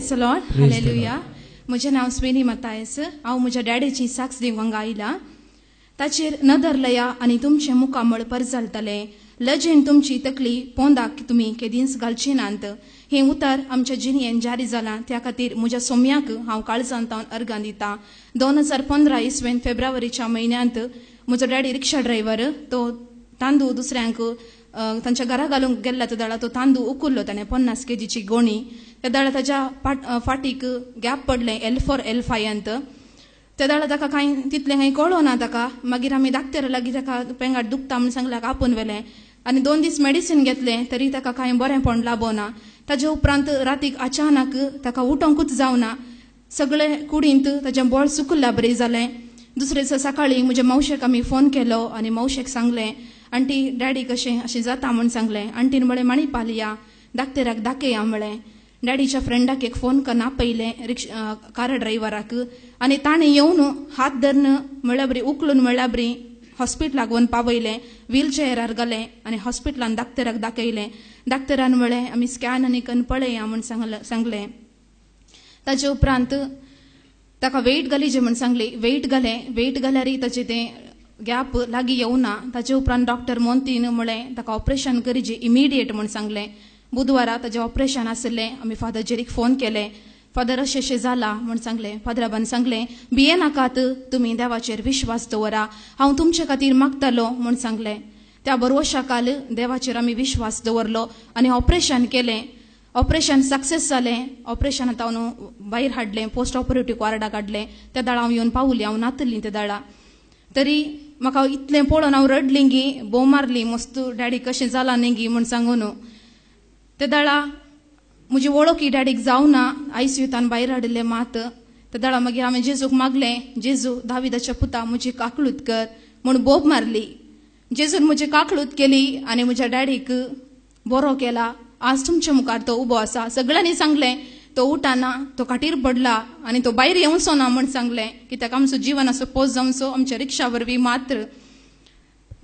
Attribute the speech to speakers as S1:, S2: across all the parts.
S1: Praise the Lord, hallelujah. म्हजें नांव Swinney Mathias. हांव म्हज्या डॅडीची साक्ष दिवंक आयला. ताचेर नदर लया आनी तुमचे मुखामळ परजळटले. लजेन तुमची तकली पोंदाक तुमी केदींच घालची नांत. हें उतर आमच्या जिणयेन जारी जालां, त्या खातीर म्हज्या सोम्याक हांव काळजांतावन अर्गां दितां. 2015 इसवेन फेब्रुवारीच्या म्हयन्यांत म्हजो डॅडी रिक्षा ड्रायव्हर, तो तांदूळ दुसऱ्यांक तांच्या घरा घालूंक गेल्ला. त्या दाळा तो तांदूळ उखल्लो ताणें 50 kgची गोणी. त्या दाळा ताच्या फाटीक गॅप पडलें L4 L5. त्या दाळा ताका कांय तितलें कांय कळो ना ताका. मागीर आमी धाकटेर लागीं ताका पेंगाट दुखता म्हूण सांगल्यार आपूण व्हेलें आनी 2 दीस मेडिसीन घेतलें, तरी ताका कांय बरेंपण लाबोना. ताजे उपरांत रातीक अचानक ताका उठोंकूच जावना. सगळे कुडींत ताजें बोळ सुकल्ल्या बरें जालें. दुसरे दिसा सकाळीं म्हज्या मावशेक आमी फोन केलो आनी मावशेक सांगलें, आंटी डॅडी कशें अशें जाता म्हूण सांगलें. आंटीन म्हळें मणिपाल या, धाकटेराक दाखया म्हळें. डॅडीच्या फ्रेंडाक एक फोन करून आपयलें कार ड्रायव्हराक आनी ताणें येवन हात धरून म्हळ्या बरी उखलून म्हळ्या बरी हॉस्पिटलाक व्हरून पावयलें. व्हीलचेअरार घालें आनी हॉस्पिटलान धाकटेराक दाखयलें. धाकटेरान म्हळें आमी स्कॅन आनी करून पळया म्हूण सांगलें. ताचे उपरांत ताका वेट घालीचें म्हूण सांगली. वेट घाल्यारय ताचें तें गॅप लागीं येवना. ताचे उपरांत डॉक्टर मोंतीन म्हळें ताका ऑपरेशन करीचें इमिडिएट म्हूण सांगलें. बुधवारा ताजें ऑपरेशन आसलें. आमी फादर जेरीक फोन केलें. फादर अशें जालां म्हूण सांगलें. फादराबान सांगलें भिये नाकात, तुमी देवाचेर विश्वास दवरा, हांव तुमचे खातीर मागतलो म्हूण सांगलें. त्या बरोवशाकाल देवाचेर आमी विश्वास दवरलो आनी ऑपरेशन केलें. ऑपरेशन सक्सेस जालें. ऑपरेशनांत हांव भायर हाडलें, पोस्ट ऑपरेटिव्ह वार्डाक हाडलें. त्या दाळा हांव येवन पावली. हांव नातली त्या दाळा. तरी म्हाका इतलें पळोवन हांव रडलीं गी, बोव मारली मस्त, डॅडी कशें जालां न्ही गी म्हूण सांगून. त्या दाळा म्हजी वळखी डॅडीक जावना. ICUतान भायर हाडिल्लें मात. त्या दाळा मागीर हांवें जेजूक मागलें, जेजू दाविदाच्या पुता म्हजी काकळूत कर म्हूण बोब मारली. जेजून म्हजी काकळूत केली आनी म्हज्या डॅडीक बरो केला. आज तुमच्या मुखार तो उबो आसा. सगळ्यांनी सांगलें तो उठाना, तो खाटीर पडला आनी तो भायर येवचो ना म्हूण सांगलें, कित्याक आमचो जीवन असो पोस जावचो आमच्या रिक्षा वरवीं मात्र.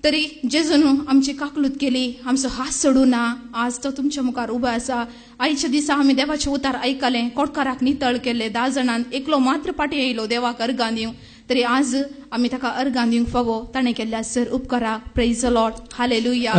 S1: तरी जेजून आमची काकळूत केली, आमचो हात सोडूं ना. आज तो तुमच्या मुखार उबो आसा. आयच्या दिसा आमी देवाचें उतार आयकलें. कोडकाराक नितळ केले. 10 जाणांक एकलो मात्र पाटी येयलो देवाक अर्गां दिवंक. तरी आज आमी ताका अर्गां दिवंक फावो. ताणें केल्ल्या सर उपकाराक प्रेज द लॉर्ड, हालेलुया.